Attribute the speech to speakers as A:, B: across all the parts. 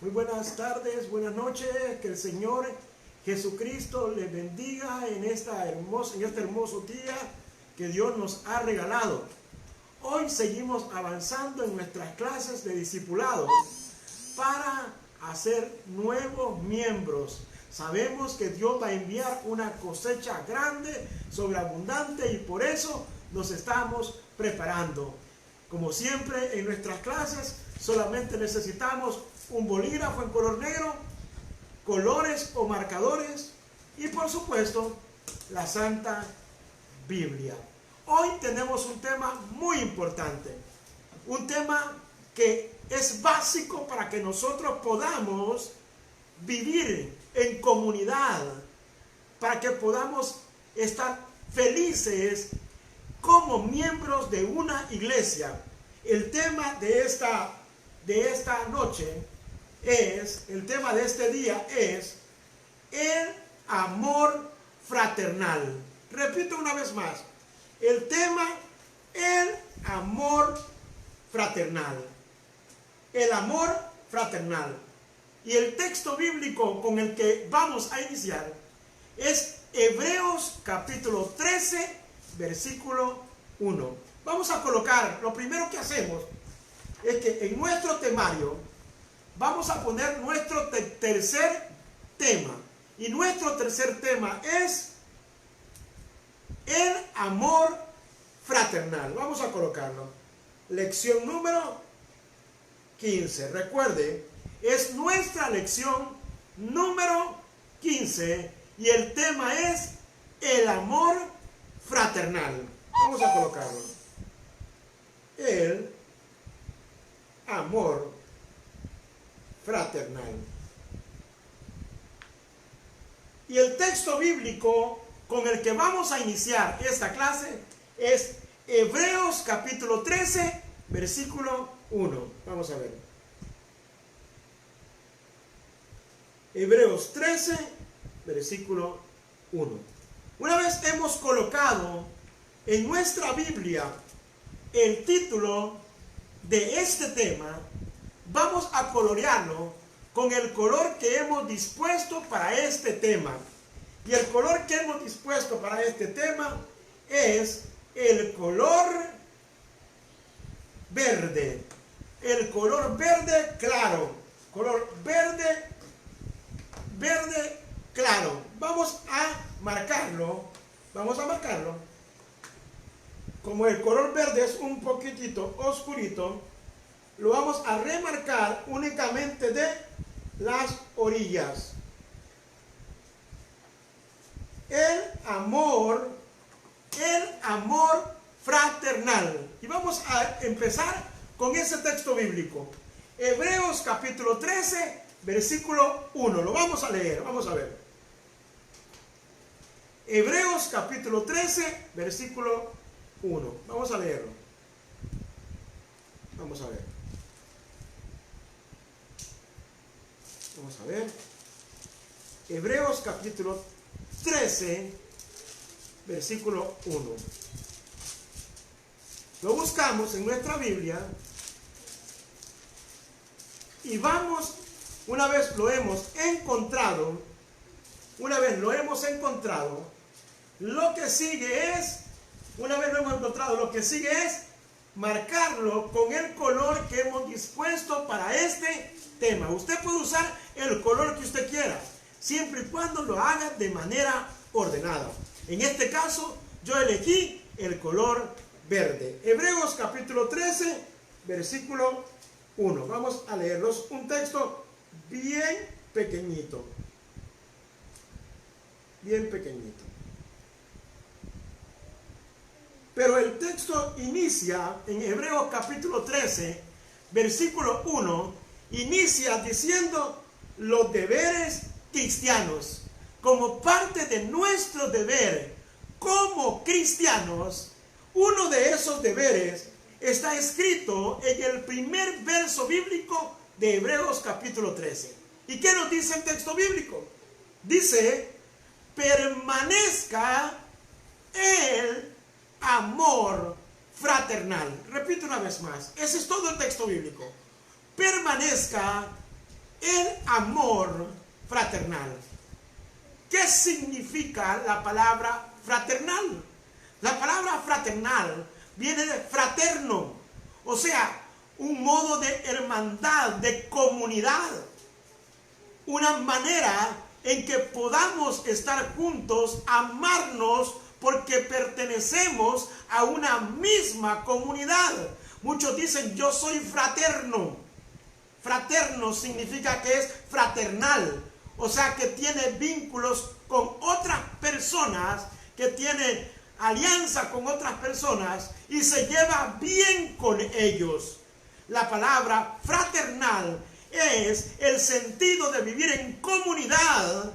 A: Muy buenas tardes, buenas noches, que el Señor Jesucristo les bendiga en este hermoso día que Dios nos ha regalado. Hoy seguimos avanzando en nuestras clases de discipulado para hacer nuevos miembros. Sabemos que Dios va a enviar una cosecha grande, sobreabundante, y por eso nos estamos preparando. Como siempre en nuestras clases solamente necesitamos un bolígrafo en color negro, colores o marcadores y por supuesto la Santa Biblia. Hoy tenemos un tema muy importante, un tema que es básico para que nosotros podamos vivir en comunidad, para que podamos estar felices como miembros de una iglesia. El tema de esta noche el tema de este día es el amor fraternal. Repito una vez más, el tema, el amor fraternal. El amor fraternal. Y el texto bíblico con el que vamos a iniciar es Hebreos capítulo 13, versículo 1. Vamos a colocar, lo primero que hacemos es que en nuestro temario vamos a poner nuestro tercer tema. Y nuestro tercer tema es el amor fraternal. Vamos a colocarlo. Lección número 15. Recuerde, es nuestra lección número 15 y el tema es el amor fraternal. Vamos a colocarlo. El amor fraternal. Y el texto bíblico con el que vamos a iniciar esta clase es Hebreos capítulo 13, versículo 1. Vamos a ver. Hebreos 13, versículo 1. Una vez hemos colocado en nuestra Biblia el título de este tema, vamos a colorearlo con el color que hemos dispuesto para este tema. Y el color que hemos dispuesto para este tema es el color verde. El color verde claro. Color verde claro. Vamos a marcarlo. Como el color verde es un poquitito oscurito, lo vamos a remarcar únicamente de las orillas. El amor fraternal. Y vamos a empezar con ese texto bíblico. Hebreos capítulo 13, versículo 1. Lo vamos a leer, vamos a ver. Hebreos capítulo 13, versículo 1. Vamos a leerlo. Vamos a ver. Vamos a ver. Hebreos capítulo 13, versículo 1. Lo buscamos en nuestra Biblia y vamos, una vez lo hemos encontrado, lo que sigue es marcarlo con el color que hemos dispuesto para este tema. Usted puede usar el color que usted quiera, siempre y cuando lo haga de manera ordenada. En este caso, yo elegí el color verde. Hebreos capítulo 13, versículo 1. Vamos a leerlos. Un texto bien pequeñito. Bien pequeñito. Pero el texto inicia en Hebreos capítulo 13, versículo 1, inicia diciendo los deberes cristianos. Como parte de nuestro deber como cristianos, uno de esos deberes está escrito en el primer verso bíblico de Hebreos capítulo 13. ¿Y qué nos dice el texto bíblico? Dice, permanezca el amor fraternal. Repito una vez más, ese es todo el texto bíblico. Permanezca el amor fraternal. ¿Qué significa la palabra fraternal? La palabra fraternal viene de fraterno, o sea, un modo de hermandad, de comunidad, una manera en que podamos estar juntos, amarnos, porque pertenecemos a una misma comunidad. Muchos dicen, yo soy fraterno. Fraterno significa que es fraternal, o sea, que tiene vínculos con otras personas, que tiene alianza con otras personas y se lleva bien con ellos. La palabra fraternal es el sentido de vivir en comunidad,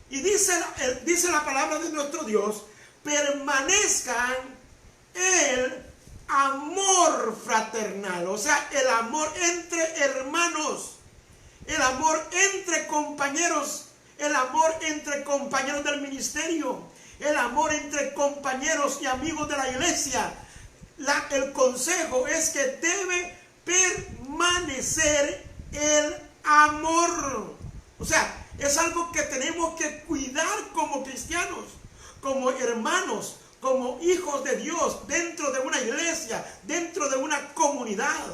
A: y dice la palabra de nuestro Dios, permanezcan el amor fraternal, o sea, el amor entre hermanos, el amor entre compañeros, el amor entre compañeros del ministerio, el amor entre compañeros y amigos de la iglesia. El consejo es que debe permanecer el amor. O sea, es algo que tenemos que cuidar como cristianos, como hermanos, como hijos de Dios, dentro de una iglesia, dentro de una comunidad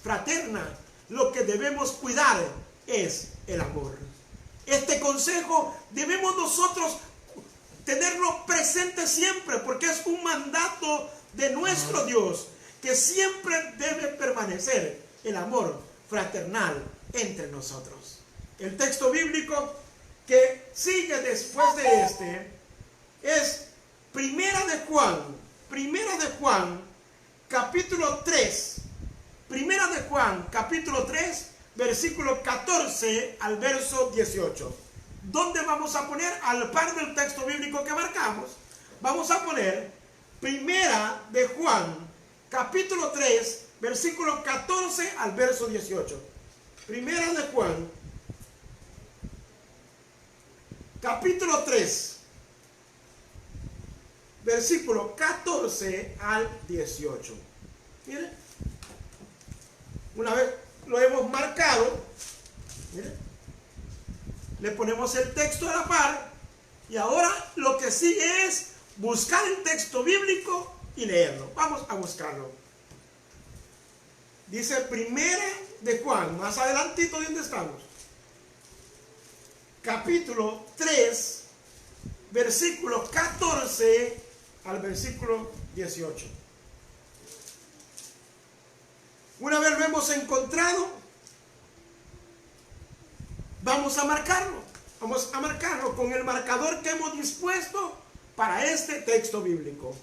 A: fraterna. Lo que debemos cuidar es el amor. Este consejo debemos nosotros tenerlo presente siempre, porque es un mandato de nuestro Dios, que siempre debe permanecer el amor fraternal entre nosotros. El texto bíblico que sigue después de este es Primera de Juan, capítulo 3. Primera de Juan, capítulo 3, versículo 14 al verso 18. ¿Dónde vamos a poner? Al par del texto bíblico que marcamos, vamos a poner Primera de Juan, capítulo 3, versículo 14 al verso 18. Primera de Juan, capítulo 3, versículo 14 al 18. Miren, una vez lo hemos marcado, miren, le ponemos el texto a la par, y ahora lo que sigue es buscar el texto bíblico y leerlo. Vamos a buscarlo. Dice Primera de Juan, más adelantito de donde estamos, capítulo 3, versículo 14 al versículo 18. Una vez lo hemos encontrado, vamos a marcarlo. Vamos a marcarlo con el marcador que hemos dispuesto para este texto bíblico.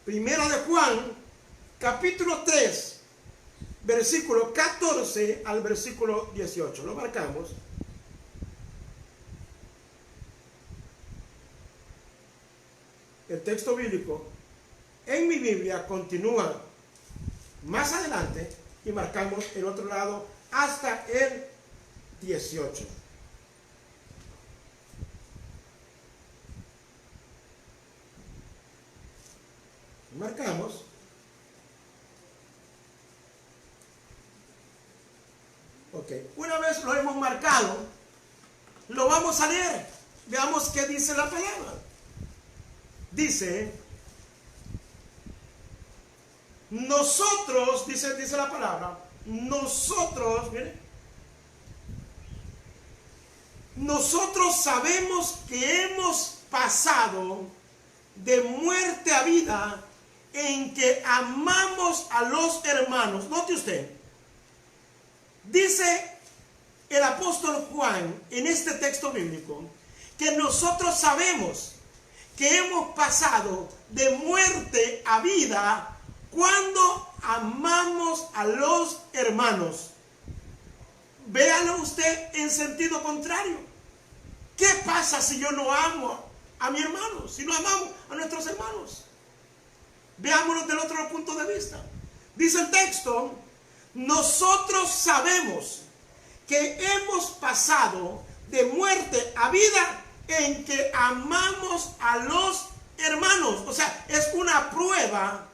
A: Primera de Juan, capítulo 3, versículo 14 al versículo 18. Lo marcamos. El texto bíblico en mi Biblia continúa más adelante y marcamos el otro lado hasta el 18. Marcamos. Ok, una vez lo hemos marcado, lo vamos a leer. Veamos qué dice la palabra. Dice, nosotros, dice la palabra, nosotros, miren, nosotros sabemos que hemos pasado de muerte a vida en que amamos a los hermanos. Note usted, dice el apóstol Juan en este texto bíblico que nosotros sabemos que hemos pasado de muerte a vida cuando amamos a los hermanos. Véalo usted en sentido contrario. ¿Qué pasa si yo no amo a mi hermano? Si no amamos a nuestros hermanos. Veámoslo del otro punto de vista. Dice el texto, nosotros sabemos que hemos pasado de muerte a vida en que amamos a los hermanos. O sea, es una prueba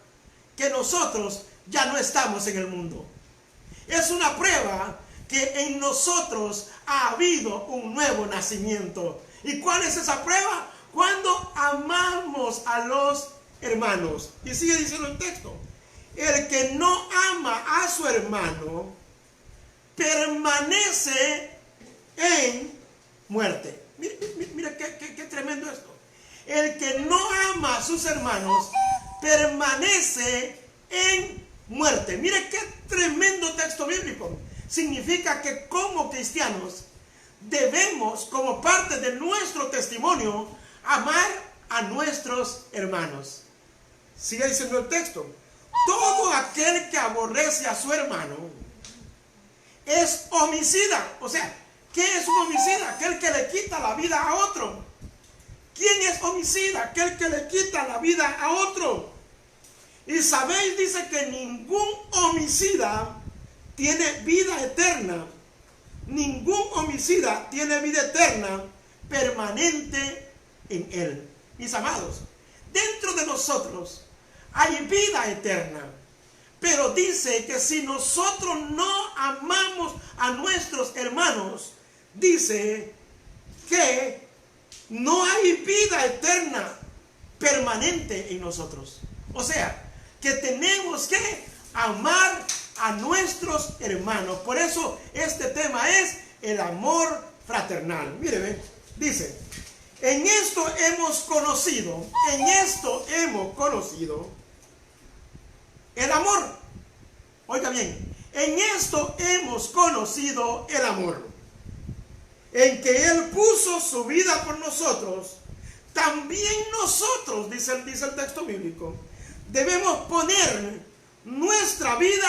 A: que nosotros ya no estamos en el mundo. Es una prueba que que en nosotros ha habido un nuevo nacimiento. ¿Y cuál es esa prueba? Cuando amamos a los hermanos. Y sigue diciendo el texto: el que no ama a su hermano permanece en muerte. Mira qué tremendo esto. El que no ama a sus hermanos permanece en muerte. Mire qué tremendo texto bíblico. Significa que como cristianos debemos, como parte de nuestro testimonio, amar a nuestros hermanos. Sigue diciendo el texto: todo aquel que aborrece a su hermano es homicida. O sea, ¿qué es un homicida? Aquel que le quita la vida a otro. ¿Quién es homicida? Aquel que le quita la vida a otro. Y sabéis, dice, que ningún homicida tiene vida eterna. Ningún homicida tiene vida eterna permanente en él. Mis amados, dentro de nosotros hay vida eterna. Pero dice que si nosotros no amamos a nuestros hermanos, dice que no hay vida eterna permanente en nosotros. O sea, que tenemos que amar a nuestros hermanos. Por eso este tema es el amor fraternal. Mire, dice: en esto hemos conocido el amor. Oiga bien, en esto hemos conocido el amor, en que Él puso su vida por nosotros. También nosotros, dice el texto bíblico, debemos poner nuestra vida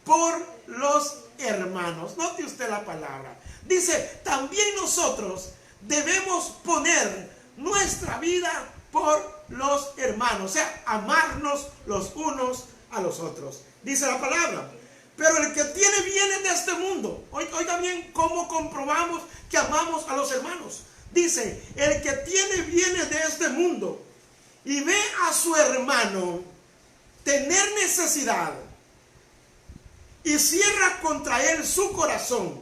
A: por los hermanos. Note usted la palabra. Dice, también nosotros debemos poner nuestra vida por los hermanos. O sea, amarnos los unos a los otros. Dice la palabra: pero el que tiene bienes de este mundo. Oiga bien cómo comprobamos que amamos a los hermanos. Dice, el que tiene bienes de este mundo y ve a su hermano tener necesidad y cierra contra él su corazón,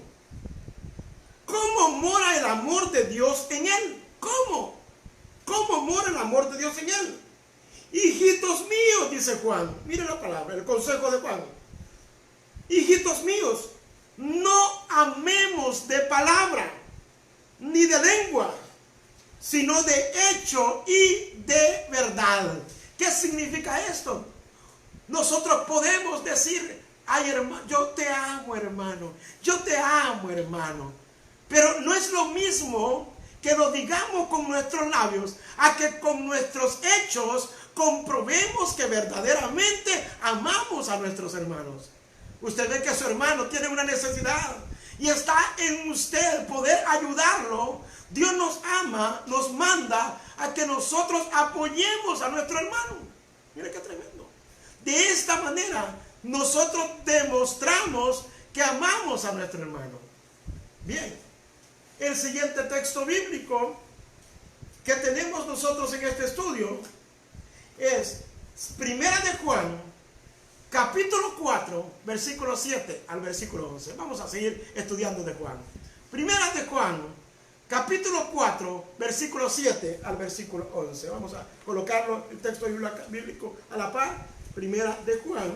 A: ¿cómo mora el amor de Dios en él? ¿Cómo? ¿Cómo mora el amor de Dios en él? Hijitos míos, dice Juan. Mire la palabra, el consejo de Juan. Hijitos míos, no amemos de palabra ni de lengua, sino de hecho y de verdad. ¿Qué significa esto? Nosotros podemos decir: ay, hermano, yo te amo, hermano, yo te amo, hermano. Pero no es lo mismo que lo digamos con nuestros labios a que con nuestros hechos comprobemos que verdaderamente amamos a nuestros hermanos. Usted ve que su hermano tiene una necesidad y está en usted poder ayudarlo. Dios nos ama, nos manda a que nosotros apoyemos a nuestro hermano. Mire qué tremendo. De esta manera nosotros demostramos que amamos a nuestro hermano. Bien, el siguiente texto bíblico que tenemos nosotros en este estudio es Primera de Juan, capítulo 4, versículo 7 al versículo 11. Vamos a seguir estudiando de Juan. Primera de Juan, capítulo 4, versículo 7 al versículo 11. Vamos a colocarlo, el texto bíblico a la par. Primera de Juan,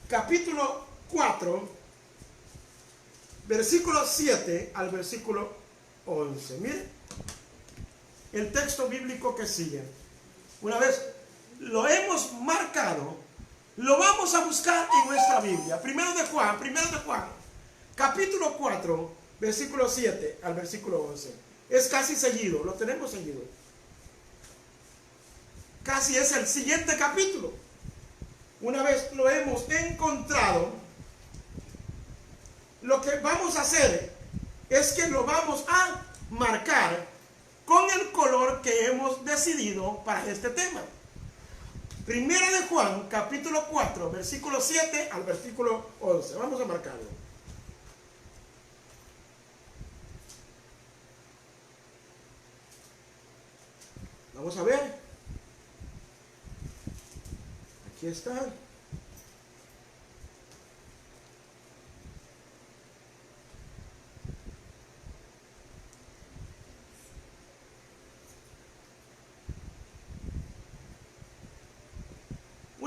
A: capítulo 4, versículo 7 al versículo 11. Mire el texto bíblico que sigue. Una vez lo hemos marcado, lo vamos a buscar en nuestra Biblia. Primero de Juan, capítulo 4, versículo 7 al versículo 11. Es casi seguido, lo tenemos seguido. Casi es el siguiente capítulo. Una vez lo hemos encontrado, lo que vamos a hacer es que lo vamos a marcar con el color que hemos decidido para este tema. Primera de Juan, capítulo 4, versículo 7 al versículo 11. Vamos a marcarlo. Vamos a ver. Aquí está.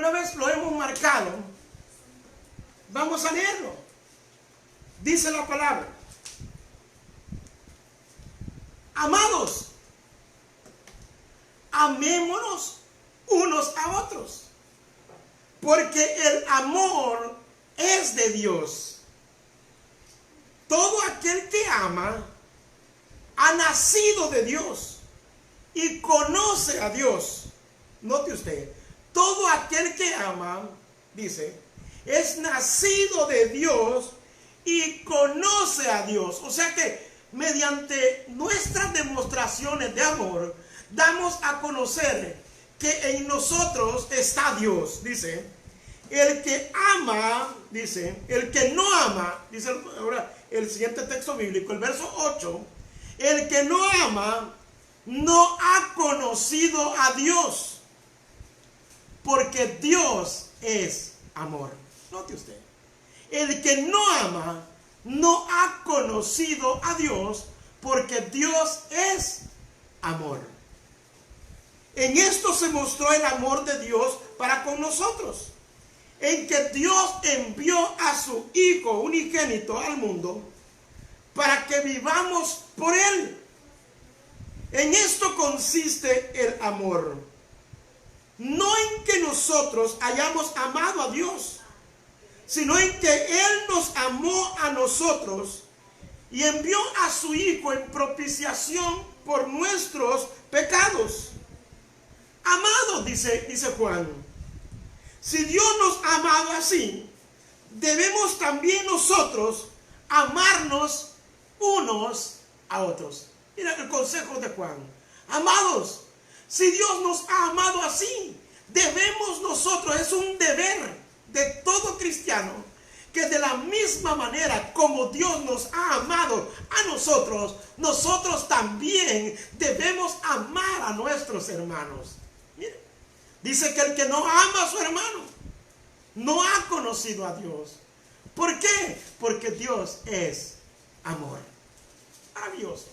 A: Una vez lo hemos marcado, vamos a leerlo. Dice la palabra: amados, amémonos unos a otros, porque el amor es de Dios. Todo aquel que ama ha nacido de Dios y conoce a Dios. Note usted, todo aquel que ama, dice, es nacido de Dios y conoce a Dios. O sea que mediante nuestras demostraciones de amor, damos a conocer que en nosotros está Dios. Dice, el que ama, dice, el que no ama, dice ahora el siguiente texto bíblico, el verso 8, el que no ama no ha conocido a Dios, porque Dios es amor. Note usted, el que no ama no ha conocido a Dios, porque Dios es amor. En esto se mostró el amor de Dios para con nosotros, en que Dios envió a su Hijo unigénito al mundo para que vivamos por Él. En esto consiste el amor, no en que nosotros hayamos amado a Dios, sino en que Él nos amó a nosotros y envió a su Hijo en propiciación por nuestros pecados. Amados, dice Juan, si Dios nos ha amado así, debemos también nosotros amarnos unos a otros. Mira el consejo de Juan. Amados, si Dios nos ha amado así, debemos nosotros, es un deber de todo cristiano, que de la misma manera como Dios nos ha amado a nosotros, nosotros también debemos amar a nuestros hermanos. Mire, dice que el que no ama a su hermano no ha conocido a Dios. ¿Por qué? Porque Dios es amor. Maravilloso,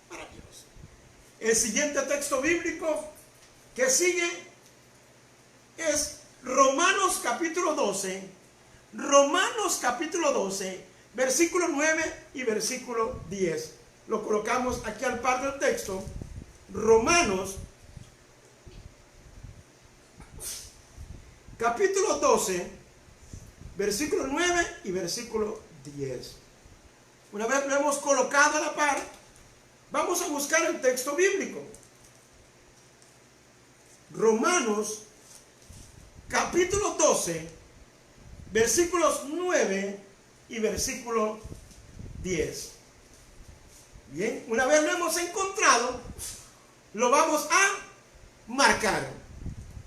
A: maravilloso. El siguiente texto bíblico que sigue es Romanos capítulo 12. Romanos capítulo 12, versículo 9 y versículo 10. Lo colocamos aquí al par del texto. Romanos capítulo 12, versículo 9 y versículo 10. Una vez lo hemos colocado a la par, vamos a buscar el texto bíblico. Romanos capítulo 12, versículos 9 y versículo 10. Bien, una vez lo hemos encontrado, lo vamos a marcar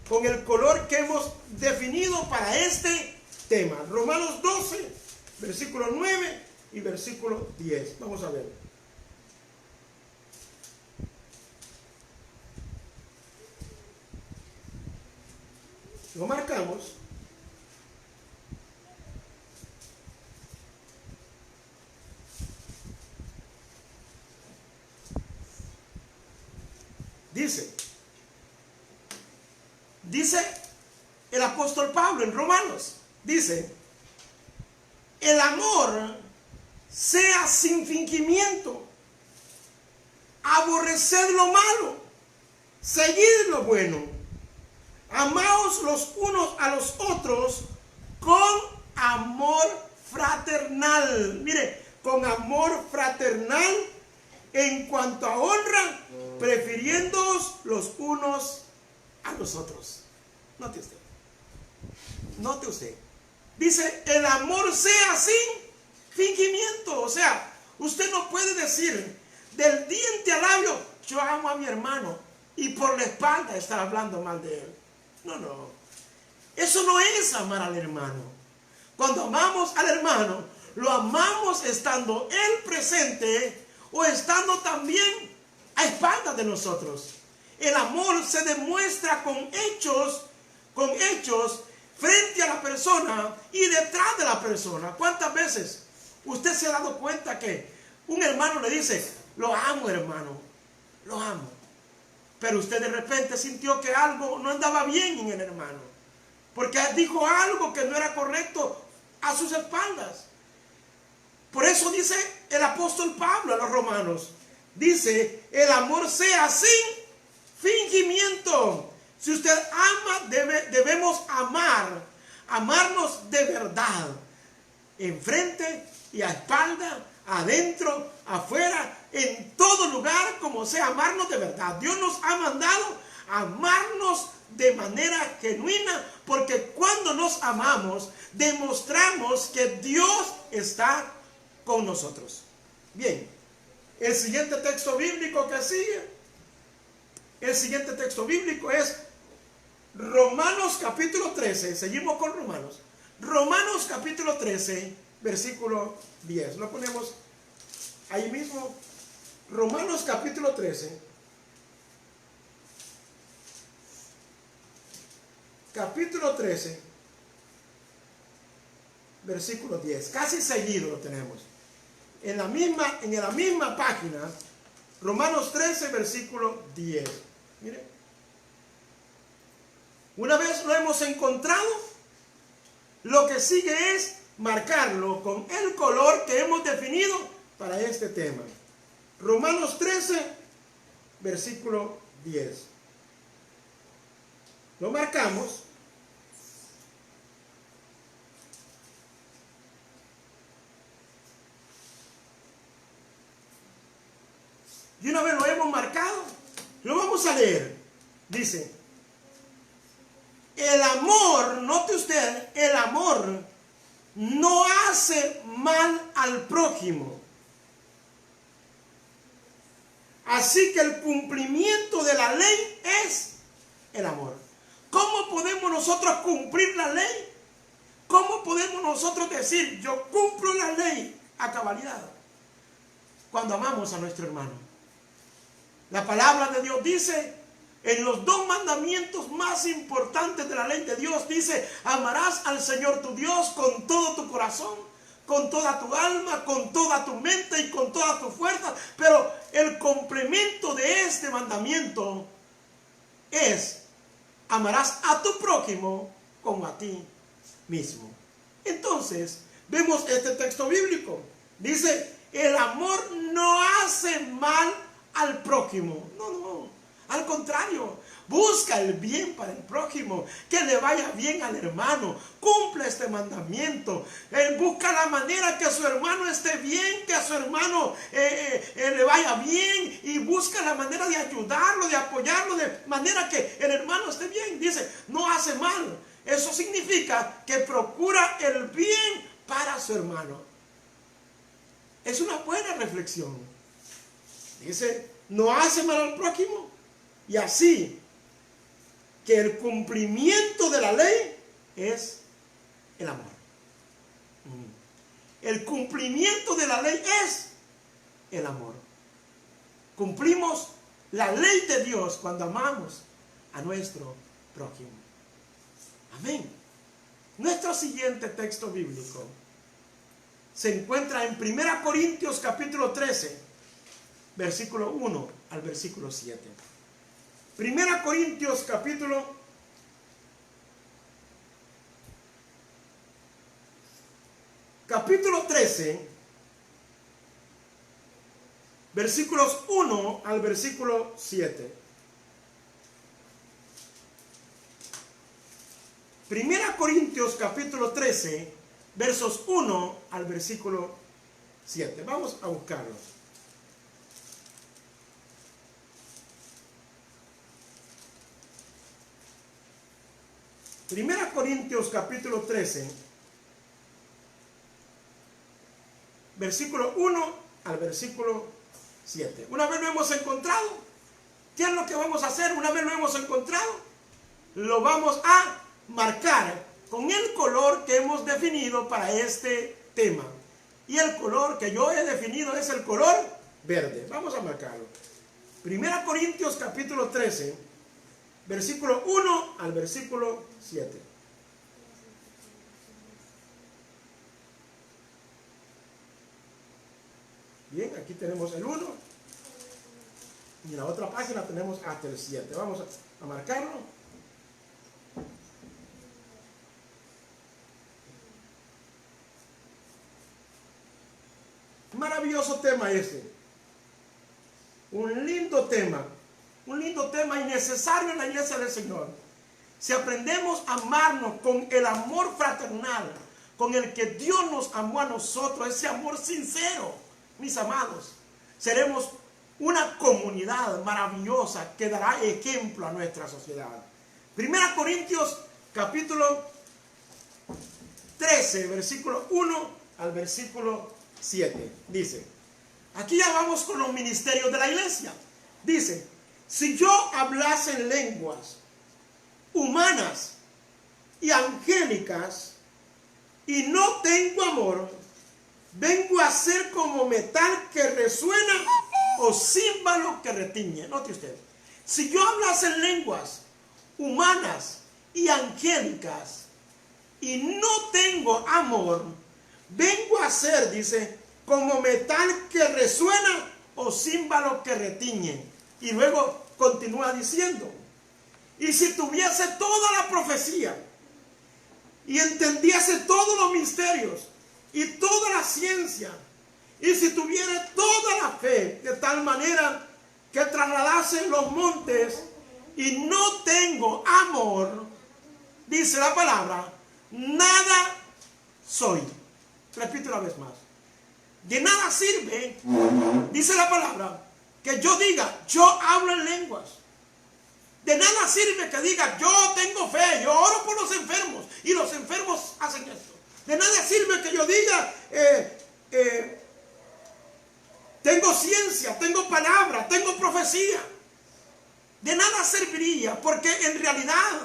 A: con el color que hemos definido para este tema. Romanos 12, versículo 9 y versículo 10. Vamos a ver. Lo marcamos. Dice el apóstol Pablo en Romanos, dice, el amor sea sin fingimiento, aborreced lo malo, seguid lo bueno, amaos los unos a los otros con amor fraternal. Mire, con amor fraternal en cuanto a honra, prefiriéndoos los unos a los otros. Note usted. Note usted. Dice, el amor sea sin fingimiento. O sea, usted no puede decir del diente al labio, yo amo a mi hermano, y por la espalda estar hablando mal de él. No, no. Eso no es amar al hermano. Cuando amamos al hermano, lo amamos estando él presente o estando también a espaldas de nosotros. El amor se demuestra con hechos frente a la persona y detrás de la persona. ¿Cuántas veces usted se ha dado cuenta que un hermano le dice, lo amo hermano, lo amo? Pero usted de repente sintió que algo no andaba bien en el hermano. porque dijo algo que no era correcto a sus espaldas. Por eso dice el apóstol Pablo a los romanos, dice, el amor sea sin fingimiento. Si usted ama, debemos amarnos de verdad, enfrente y a espalda, adentro, afuera, en todo lugar, como sea, amarnos de verdad. Dios nos ha mandado a amarnos de manera genuina, porque cuando nos amamos, demostramos que Dios está con nosotros. Bien, el siguiente texto bíblico que sigue, el siguiente texto bíblico es Romanos capítulo 13, seguimos con Romanos. Romanos capítulo 13, versículo 10. Lo ponemos ahí mismo. Romanos capítulo 13. Capítulo 13, versículo 10. Casi seguido lo tenemos. En la misma página, Romanos 13, versículo 10. Mire. Una vez lo hemos encontrado, lo que sigue es marcarlo con el color que hemos definido para este tema. Romanos 13, versículo 10. Lo marcamos. Y una vez lo hemos marcado, lo vamos a leer. Dice, el amor, note usted, el amor no hace mal al prójimo. Así que el cumplimiento de la ley es el amor. ¿Cómo podemos nosotros cumplir la ley? ¿Cómo podemos nosotros decir, yo cumplo la ley a cabalidad? Cuando amamos a nuestro hermano. La palabra de Dios dice, en los dos mandamientos más importantes de la ley de Dios, dice, amarás al Señor tu Dios con todo tu corazón, con toda tu alma, con toda tu mente y con toda tu fuerza. Pero el complemento de este mandamiento es, amarás a tu prójimo como a ti mismo. Entonces, vemos este texto bíblico. Dice, el amor no hace mal al prójimo. No. Al contrario, busca el bien para el prójimo, que le vaya bien al hermano, cumple este mandamiento, busca la manera que su hermano esté bien, que a su hermano le vaya bien, y busca la manera de ayudarlo, de apoyarlo, de manera que el hermano esté bien. Dice, no hace mal. Eso significa que procura el bien para su hermano. Es una buena reflexión. Dice, no hace mal al prójimo. Y así que el cumplimiento de la ley es el amor. El cumplimiento de la ley es el amor. Cumplimos la ley de Dios cuando amamos a nuestro prójimo. Amén. Nuestro siguiente texto bíblico se encuentra en 1 Corintios capítulo 13, versículo 1 al versículo 7. 1 Corintios capítulo 13, versículos 1 al versículo 7. 1 Corintios capítulo 13, versos 1 al versículo 7. Vamos a buscarlos. Primera Corintios capítulo 13, versículo 1 al versículo 7. Una vez lo hemos encontrado, ¿qué es lo que vamos a hacer? Una vez lo hemos encontrado, lo vamos a marcar con el color que hemos definido para este tema. Y el color que yo he definido es el color verde. Vamos a marcarlo. Primera Corintios capítulo 13, versículo 1 al versículo 7. Bien, aquí tenemos el 1. Y en la otra página tenemos hasta el 7. Vamos a marcarlo. Maravilloso tema ese. Un lindo tema y necesario en la iglesia del Señor. Si aprendemos a amarnos con el amor fraternal, con el que Dios nos amó a nosotros, ese amor sincero, mis amados, seremos una comunidad maravillosa que dará ejemplo a nuestra sociedad. 1 Corintios capítulo 13, versículo 1 al versículo 7. Dice, aquí ya vamos con los ministerios de la iglesia. Dice, si yo hablase en lenguas humanas y angélicas y no tengo amor, vengo a ser como metal que resuena o címbalo que retiñe. Note usted, si yo hablase en lenguas humanas y angélicas y no tengo amor, vengo a ser, dice, como metal que resuena o címbalo que retiñe. Y luego continúa diciendo, y si tuviese toda la profecía y entendiese todos los misterios y toda la ciencia, y si tuviera toda la fe de tal manera que trasladase los montes, y no tengo amor, dice la palabra, nada soy. Repito una vez más. De nada sirve, dice la palabra, que yo diga, yo hablo en lenguas. De nada sirve que diga, yo tengo fe, yo oro por los enfermos y los enfermos hacen esto. De nada sirve que yo diga, tengo ciencia, tengo palabra, tengo profecía. De nada serviría, porque en realidad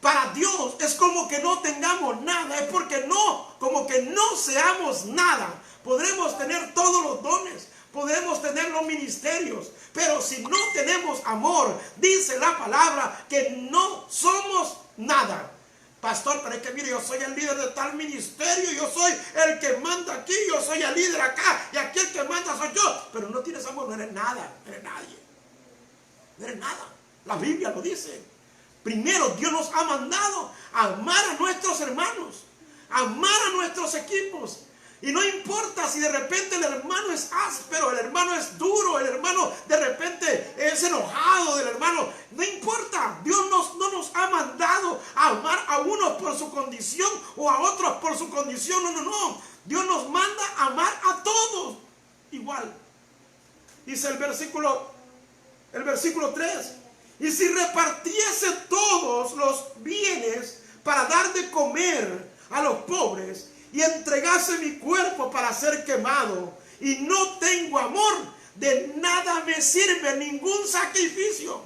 A: para Dios es como que no tengamos nada, es porque no, como que no seamos nada. Podremos tener todos los dones, podemos tener los ministerios, pero si no tenemos amor, dice la palabra que no somos nada. Pastor, pero es que mire, yo soy el líder de tal ministerio, yo soy el que manda aquí, yo soy el líder acá, y aquí el que manda soy yo. Pero no tienes amor, no eres nada, no eres nadie. No eres nada. La Biblia lo dice. Primero, Dios nos ha mandado a amar a nuestros hermanos, a amar a nuestros equipos. Y no importa si de repente el hermano es áspero, el hermano es duro, el hermano de repente es enojado, el hermano, no importa. Dios no nos ha mandado a amar a unos por su condición o a otros por su condición. No. Dios nos manda a amar a todos igual. Dice el versículo 3. Y si repartiese todos los bienes para dar de comer a los pobres, y entregase mi cuerpo para ser quemado, y no tengo amor, de nada me sirve ningún sacrificio.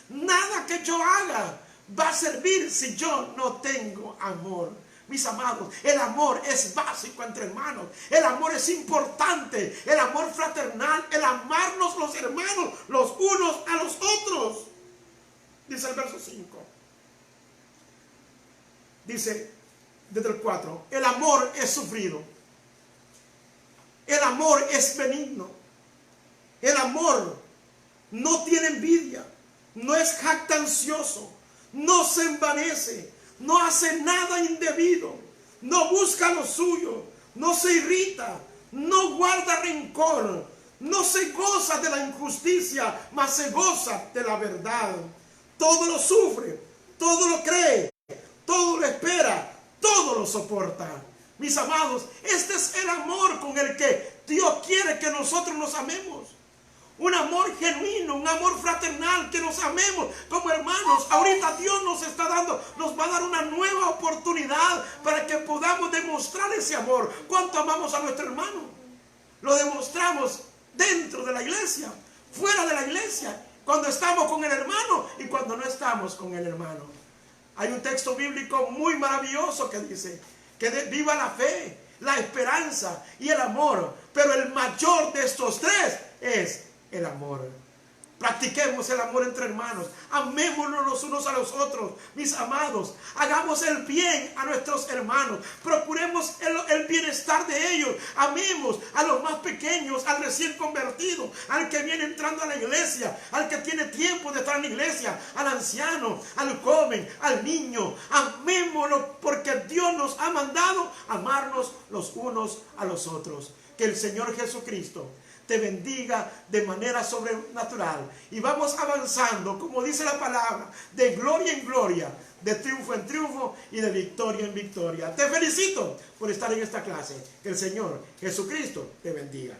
A: Nada que yo haga va a servir si yo no tengo amor. Mis amados, el amor es básico entre hermanos. El amor es importante. El amor fraternal, el amarnos los hermanos los unos a los otros. Dice el verso 5. Dice desde el 4, el amor es sufrido. El amor es benigno. El amor no tiene envidia, no es jactancioso, no se envanece, no hace nada indebido, no busca lo suyo, no se irrita, no guarda rencor, no se goza de la injusticia, mas se goza de la verdad. Todo lo sufre, todo lo cree, todo lo espera, todo lo soporta. Mis amados, este es el amor con el que Dios quiere que nosotros nos amemos. Un amor genuino, un amor fraternal, que nos amemos como hermanos. Ahorita Dios nos va a dar una nueva oportunidad para que podamos demostrar ese amor. ¿Cuánto amamos a nuestro hermano? Lo demostramos dentro de la iglesia, fuera de la iglesia, cuando estamos con el hermano y cuando no estamos con el hermano. Hay un texto bíblico muy maravilloso que dice que viva la fe, la esperanza y el amor. Pero el mayor de estos tres es el amor. Practiquemos el amor entre hermanos. Amémonos los unos a los otros, mis amados. Hagamos el bien a nuestros hermanos. Procuremos el bienestar de ellos. Amemos a los más pequeños, al recién convertido, al que viene entrando a la iglesia, al que tiene tiempo de estar en la iglesia, al anciano, al joven, al niño. Amémoslo porque Dios nos ha mandado amarnos los unos a los otros. que el Señor Jesucristo te bendiga de manera sobrenatural. Y vamos avanzando, como dice la palabra, de gloria en gloria, de triunfo en triunfo y de victoria en victoria. Te felicito por estar en esta clase. Que el Señor Jesucristo te bendiga.